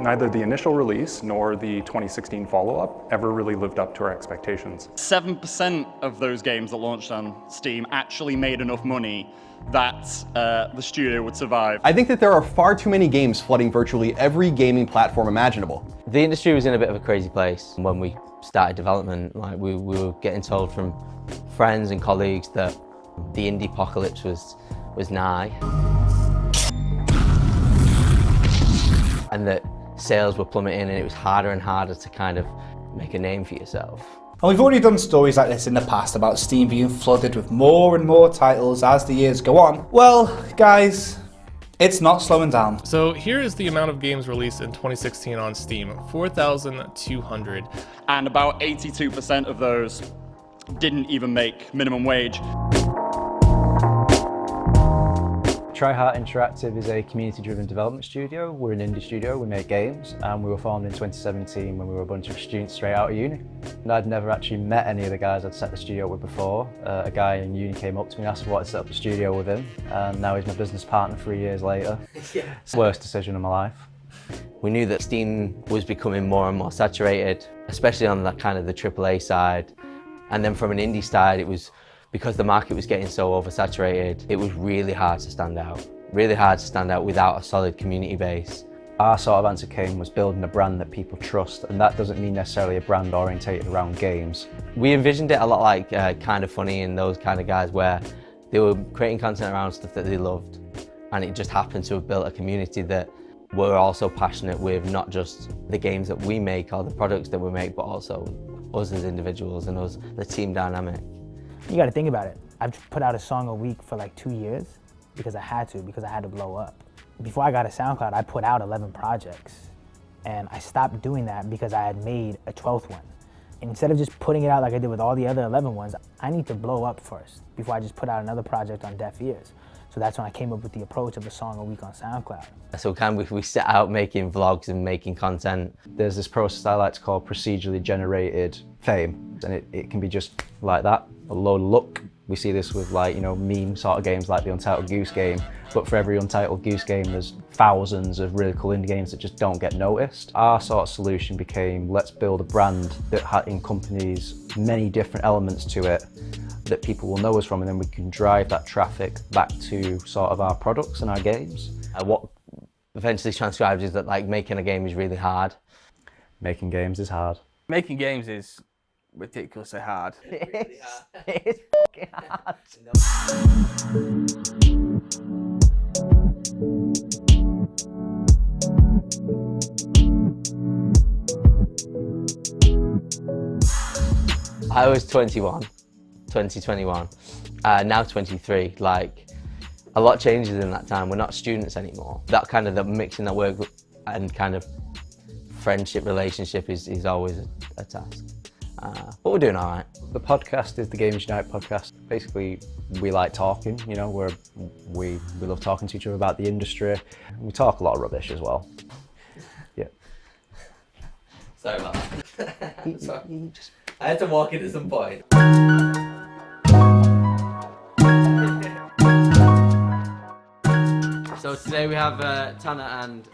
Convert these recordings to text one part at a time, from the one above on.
Neither the initial release nor the 2016 follow-up ever really lived up to our expectations. 7% of those games that launched on Steam actually made enough money that the studio would survive. I think that there are far too many games flooding virtually every gaming platform imaginable. The industry was in a bit of a crazy place when we started development. Like we were getting told from friends and colleagues that the indie apocalypse was nigh, and that sales were plummeting, and it was harder and harder to kind of make a name for yourself. And we've already done stories like this in the past about Steam being flooded with more and more titles as the years go on. Well, guys, it's not slowing down. So here is the amount of games released in 2016 on Steam, 4,200. And about 82% of those didn't even make minimum wage. Tryhard Interactive is a community-driven development studio. We're an indie studio, we make games, and we were formed in 2017 when we were a bunch of students straight out of uni. And I'd never actually met any of the guys I'd set the studio with before. A guy in uni came up to me and asked if I wanted to set up a studio with him, and now he's my business partner 3 years later. It's the worst decision of my life. We knew that Steam was becoming more and more saturated, especially on that kind of the AAA side. And then from an indie side, it was because the market was getting so oversaturated, it was really hard to stand out. Really hard to stand out without a solid community base. Our sort of answer came was building a brand that people trust, and that doesn't mean necessarily a brand orientated around games. We envisioned it a lot like Kind of Funny and those kind of guys where they were creating content around stuff that they loved, and it just happened to have built a community that were also passionate with not just the games that we make or the products that we make, but also us as individuals and us, the team dynamic. You gotta think about it. I've put out a song a week for like 2 years because I had to blow up. Before I got a SoundCloud, I put out 11 projects, and I stopped doing that because I had made a 12th one. And instead of just putting it out like I did with all the other 11 ones, I need to blow up first before I just put out another project on deaf ears. So that's when I came up with the approach of a song a week on SoundCloud. So we set out making vlogs and making content. There's this process I like to call procedurally generated fame, and it can be just like that, a load of luck. We see this with meme sort of games like the Untitled Goose Game, but for every Untitled Goose Game there's thousands of really cool indie games that just don't get noticed. Our sort of solution became, let's build a brand that encompasses many different elements to it that people will know us from, and then we can drive that traffic back to sort of our products and our games. What eventually transcribes is that making a game is really hard. Making games is hard. Making games is ridiculously hard. It's fucking hard. I was 2021, now 23. A lot changes in that time. We're not students anymore. That kind of mixing that work and kind of friendship relationship is always a task. But we're doing all right. The podcast is the Games Unite podcast. Basically, we like talking, we love talking to each other about the industry. We talk a lot of rubbish as well. Yeah. Sorry about that. Sorry. I had to walk in at some point. So today we have Tanner and...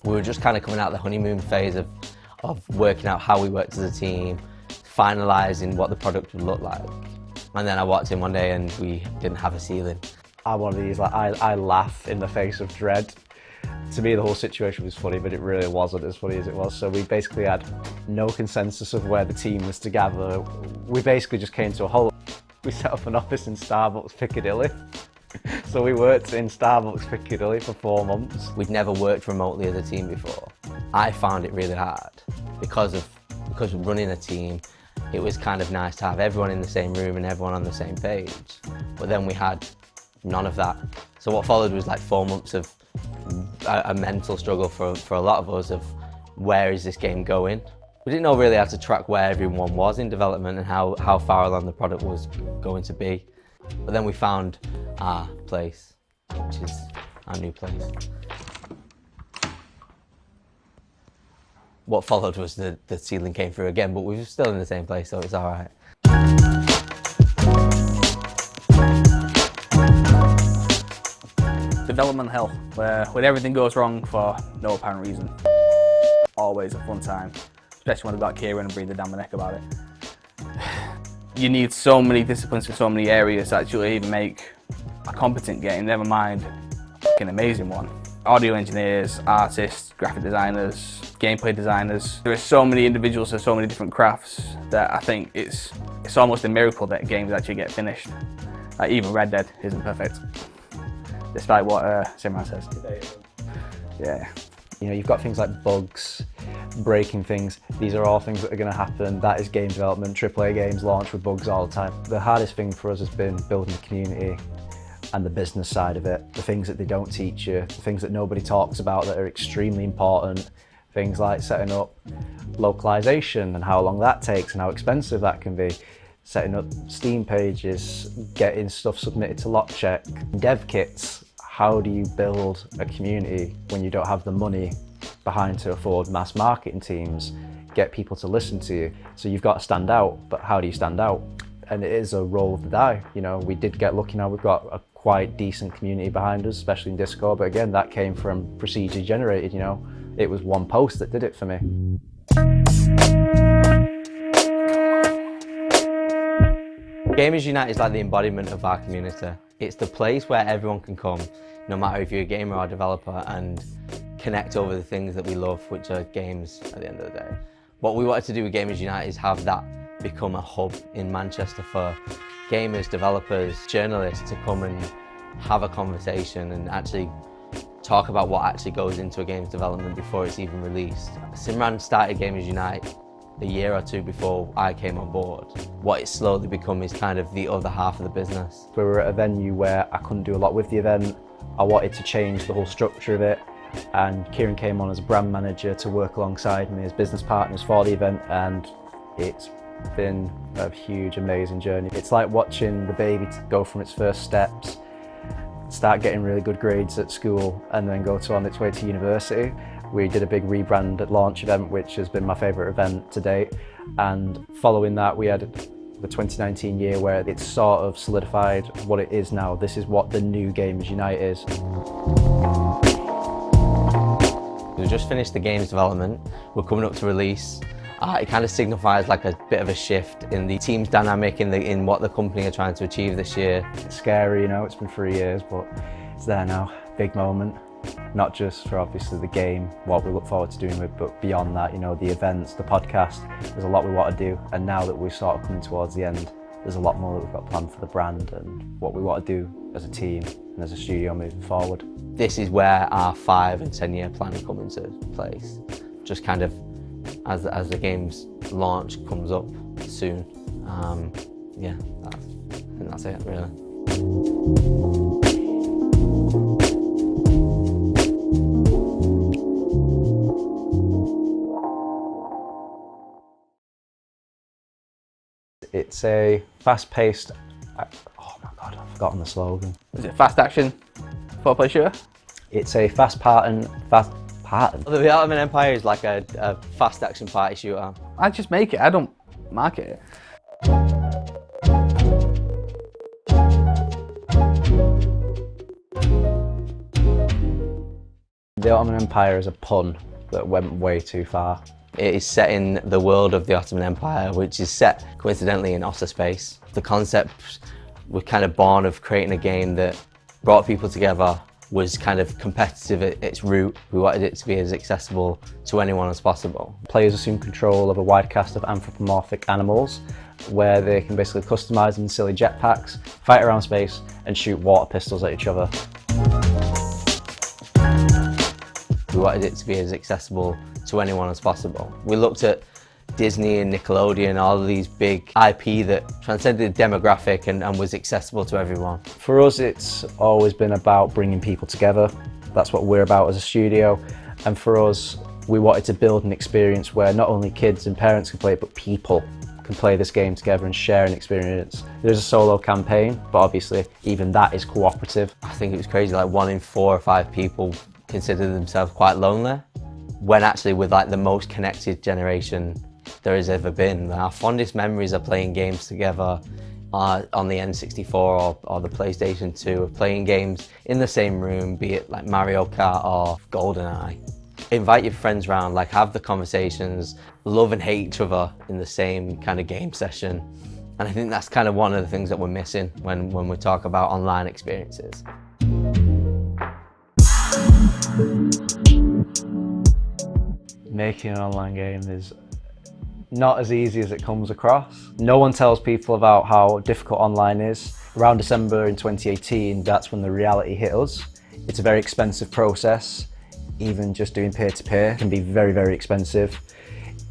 We were just kind of coming out the honeymoon phase of working out how we worked as a team, finalising what the product would look like. And then I walked in one day and we didn't have a ceiling. I'm one of these, I laugh in the face of dread. To me, the whole situation was funny, but it really wasn't as funny as it was. So we basically had no consensus of where the team was to gather. We basically just came to a halt. We set up an office in Starbucks Piccadilly. So we worked in Starbucks Piccadilly for 4 months. We'd never worked remotely as a team before. I found it really hard because running a team, it was kind of nice to have everyone in the same room and everyone on the same page. But then we had none of that. So what followed was 4 months of a mental struggle for a lot of us of where is this game going? We didn't know really how to track where everyone was in development and how far along the product was going to be. But then we found our place, which is our new place. What followed was the ceiling came through again, but we were still in the same place, so it's all right. Development hell, where when everything goes wrong for no apparent reason. Always a fun time, especially when I've got Kieran and breathe down my neck about it. You need so many disciplines for so many areas to actually even make a competent game, never mind an amazing one. Audio engineers, artists, graphic designers, gameplay designers. There are so many individuals and so many different crafts that I think it's almost a miracle that games actually get finished. Even Red Dead isn't perfect, despite what Simran says. Yeah. You know, you've got things like bugs, breaking things. These are all things that are going to happen. That is game development. AAA games launch with bugs all the time. The hardest thing for us has been building the community and the business side of it. The things that they don't teach you, the things that nobody talks about that are extremely important. Things like setting up localization and how long that takes and how expensive that can be. Setting up Steam pages, getting stuff submitted to lock check, dev kits. How do you build a community when you don't have the money behind to afford mass marketing teams, get people to listen to you? So you've got to stand out, but how do you stand out? And it is a roll of the die. You know, we did get lucky now, we've got a quite decent community behind us, especially in Discord, but again, that came from procedurally generated, you know. It was one post that did it for me. Gamers Unite is like the embodiment of our community. It's the place where everyone can come, no matter if you're a gamer or a developer, and connect over the things that we love, which are games at the end of the day. What we wanted to do with Gamers Unite is have that become a hub in Manchester for gamers, developers, journalists to come and have a conversation and actually talk about what actually goes into a game's development before it's even released. Simran started Gamers Unite a year or two before I came on board. What it's slowly become is kind of the other half of the business. We were at a venue where I couldn't do a lot with the event. I wanted to change the whole structure of it, and Kieran came on as a brand manager to work alongside me as business partners for the event, and it's been a huge, amazing journey. It's like watching the baby go from its first steps, start getting really good grades at school, and then go on its way to university. We did a big rebrand at launch event, which has been my favourite event to date. And following that, we had the 2019 year where it's sort of solidified what it is now. This is what the new Gamers Unite is. We just finished the game's development. We're coming up to release. It kind of signifies like a bit of a shift in the team's dynamic in what the company are trying to achieve this year. It's scary, you know, it's been 3 years, but it's there now. Big moment. Not just for obviously the game, what we look forward to doing with, but beyond that, you know, the events, the podcast, there's a lot we want to do. And now that we're sort of coming towards the end, there's a lot more that we've got planned for the brand and what we want to do as a team and as a studio moving forward. This is where our 5 and 10 year plan come into place. Just kind of as the game's launch comes up soon. Yeah, I think that's it really. It's a fast-paced, oh my God, I've forgotten the slogan. Is it fast action, 4-player shooter? It's a fast party. The Otterman Empire is like a fast action party shooter. I just make it, I don't market it. The Otterman Empire is a pun that went way too far. It is set in the world of the Ottoman Empire, which is set coincidentally in Otter space. The concept was kind of born of creating a game that brought people together, was kind of competitive at its root. We wanted it to be as accessible to anyone as possible. Players assume control of a wide cast of anthropomorphic animals, where they can basically customise them in silly jetpacks, fight around space, and shoot water pistols at each other. We wanted it to be as accessible to anyone as possible. We looked at Disney and Nickelodeon, all of these big IP that transcended demographic and was accessible to everyone. For us, it's always been about bringing people together. That's what we're about as a studio. And for us, We wanted to build an experience where not only kids and parents can play it, but people can play this game together and share an experience. There's a solo campaign, but obviously even that is cooperative. I think it was crazy, like 1 in 4 or 5 people consider themselves quite lonely, when actually we're like the most connected generation there has ever been. Our fondest memories are playing games together on the N64 or the PlayStation 2, of playing games in the same room, be it like Mario Kart or GoldenEye. Invite your friends around, like have the conversations, love and hate each other in the same kind of game session. And I think that's kind of one of the things that we're missing when we talk about online experiences. Making an online game is not as easy as it comes across. No one tells people about how difficult online is. Around December in 2018, that's when the reality hit us. It's a very expensive process. Even just doing peer-to-peer can be very, very expensive.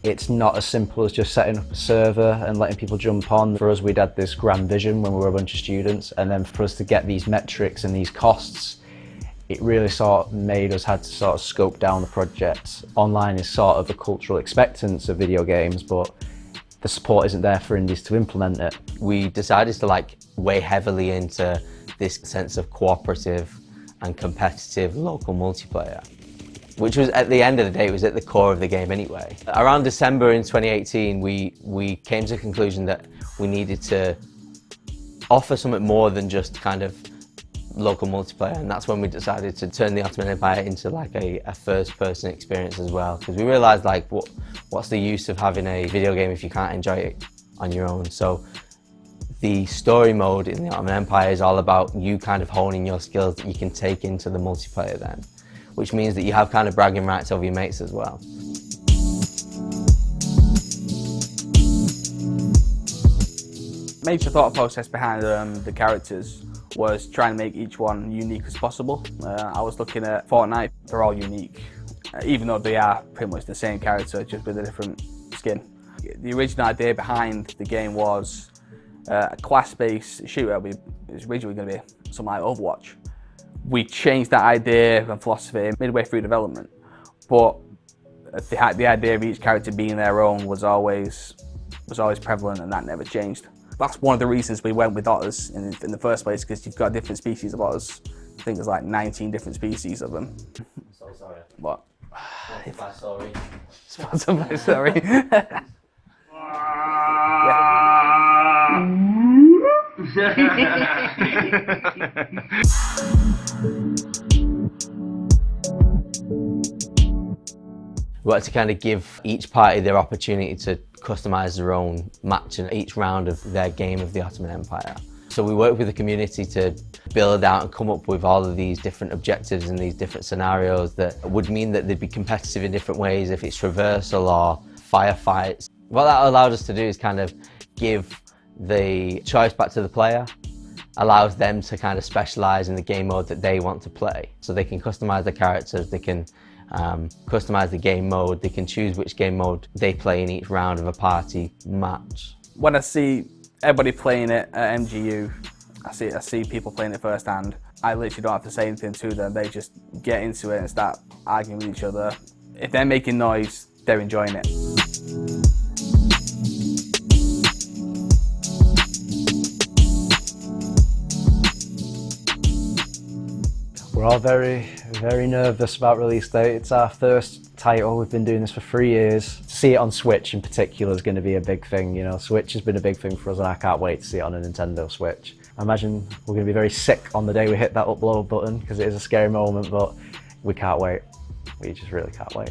It's not as simple as just setting up a server and letting people jump on. For us, we'd had this grand vision when we were a bunch of students, and then for us to get these metrics and these costs, it really sort of made us had to sort of scope down the project. Online is sort of a cultural expectance of video games, but the support isn't there for indies to implement it. We decided to like weigh heavily into this sense of cooperative and competitive local multiplayer, which was, at the end of the day, it was at the core of the game anyway. Around December in 2018, we came to the conclusion that we needed to offer something more than just kind of local multiplayer, and that's when we decided to turn the Otterman Empire into like a first-person experience as well, because we realised like what's the use of having a video game if you can't enjoy it on your own. So the story mode in the Otterman Empire is all about you kind of honing your skills that you can take into the multiplayer then, which means that you have kind of bragging rights over your mates as well. Major thought process behind the characters was trying to make each one unique as possible. I was looking at Fortnite, they're all unique, even though they are pretty much the same character, just with a different skin. The original idea behind the game was a class-based shooter. It was originally going to be something like Overwatch. We changed that idea and philosophy midway through development, but the idea of each character being their own was always prevalent, and that never changed. That's one of the reasons we went with otters in the first place, because you've got different species of otters. I think there's like 19 different species of them. I'm so sorry. What? Sponsored sorry. Sponsored by sorry. We wanted to kind of give each party their opportunity to customise their own match in each round of their game of the Ottoman Empire. So we worked with the community to build out and come up with all of these different objectives and these different scenarios that would mean that they'd be competitive in different ways, if it's traversal or firefights. What that allowed us to do is kind of give the choice back to the player, allows them to kind of specialise in the game mode that they want to play. So they can customise their characters, they can customise the game mode, they can choose which game mode they play in each round of a party match. When I see everybody playing it at MGU, I see people playing it firsthand. I literally don't have to say anything to them, they just get into it and start arguing with each other. If they're making noise, they're enjoying it. We're all very, very nervous about release date. It's our first title. We've been doing this for 3 years. To see it on Switch in particular is going to be a big thing. You know, Switch has been a big thing for us, and I can't wait to see it on a Nintendo Switch. I imagine we're going to be very sick on the day we hit that upload button, because it is a scary moment, but we can't wait. We just really can't wait.